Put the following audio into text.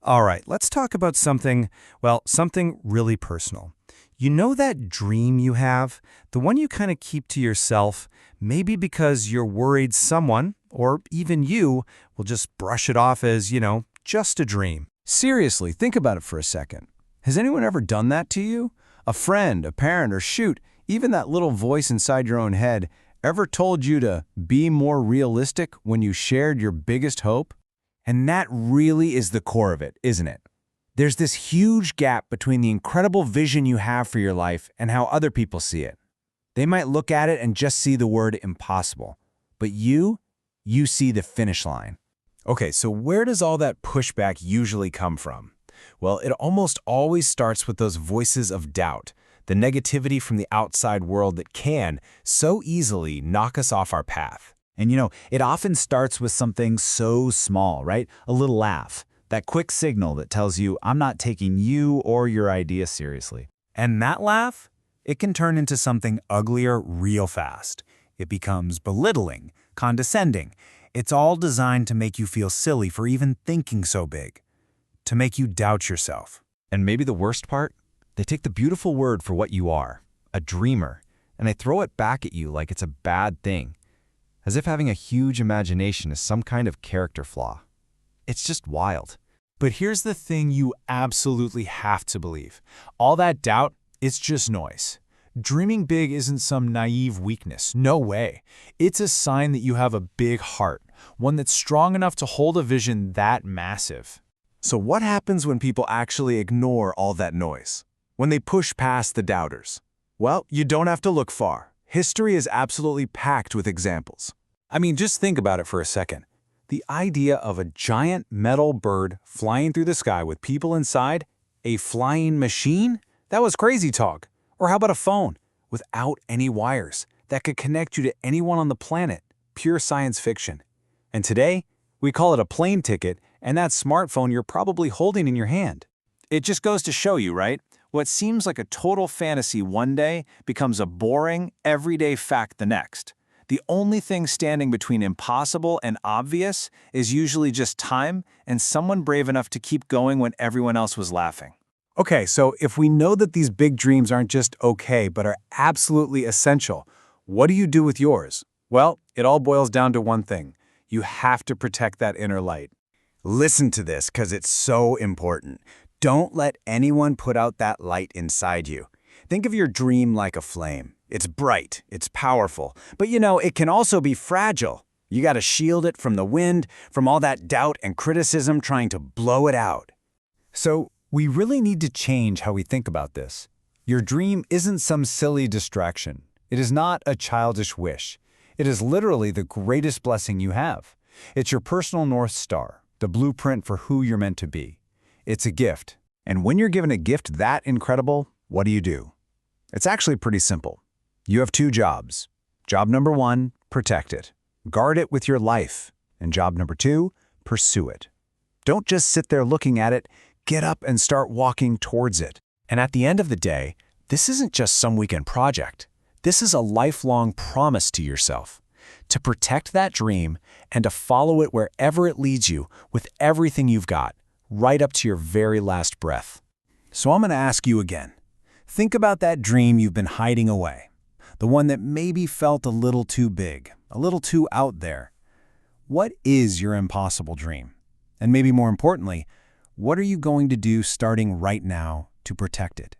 All right, let's talk about something really personal. You know that dream you have, the one you kind of keep to yourself, maybe because you're worried someone, or even you, will just brush it off as, just a dream. Seriously, think about it for a second. Has anyone ever done that to you? A friend, a parent, or shoot, even that little voice inside your own head ever told you to be more realistic when you shared your biggest hope? And that really is the core of it, isn't it? There's this huge gap between the incredible vision you have for your life and how other people see it. They might look at it and just see the word impossible. But you see the finish line. Okay, so where does all that pushback usually come from? Well, it almost always starts with those voices of doubt, the negativity from the outside world that can so easily knock us off our path. And it often starts with something so small, right? A little laugh, that quick signal that tells you, I'm not taking you or your idea seriously. And that laugh, it can turn into something uglier real fast. It becomes belittling, condescending. It's all designed to make you feel silly for even thinking so big, to make you doubt yourself. And maybe the worst part? They take the beautiful word for what you are, a dreamer, and they throw it back at you like it's a bad thing, as if having a huge imagination is some kind of character flaw. It's just wild. But here's the thing you absolutely have to believe. All that doubt, it's just noise. Dreaming big isn't some naive weakness. No way. It's a sign that you have a big heart, one that's strong enough to hold a vision that massive. So what happens when people actually ignore all that noise? When they push past the doubters? Well, you don't have to look far. History is absolutely packed with examples. I mean, just think about it for a second. The idea of a giant metal bird flying through the sky with people inside, a flying machine? That was crazy talk. Or how about a phone without any wires that could connect you to anyone on the planet? Pure science fiction. And today, we call it a plane ticket and that smartphone you're probably holding in your hand. It just goes to show you, right? What seems like a total fantasy one day becomes a boring, everyday fact the next. The only thing standing between impossible and obvious is usually just time and someone brave enough to keep going when everyone else was laughing. Okay, so if we know that these big dreams aren't just okay, but are absolutely essential, what do you do with yours? Well, it all boils down to one thing. You have to protect that inner light. Listen to this because it's so important. Don't let anyone put out that light inside you. Think of your dream like a flame. It's bright, it's powerful, but it can also be fragile. You got to shield it from the wind, from all that doubt and criticism trying to blow it out. So, we really need to change how we think about this. Your dream isn't some silly distraction. It is not a childish wish. It is literally the greatest blessing you have. It's your personal North Star, the blueprint for who you're meant to be. It's a gift. And when you're given a gift that incredible, what do? It's actually pretty simple. You have two jobs. Job number one, protect it. Guard it with your life. And job number two, pursue it. Don't just sit there looking at it. Get up and start walking towards it. And at the end of the day, this isn't just some weekend project. This is a lifelong promise to yourself to protect that dream and to follow it wherever it leads you with everything you've got, right up to your very last breath. So I'm going to ask you again. Think about that dream you've been hiding away. The one that maybe felt a little too big, a little too out there. What is your impossible dream? And maybe more importantly, what are you going to do starting right now to protect it?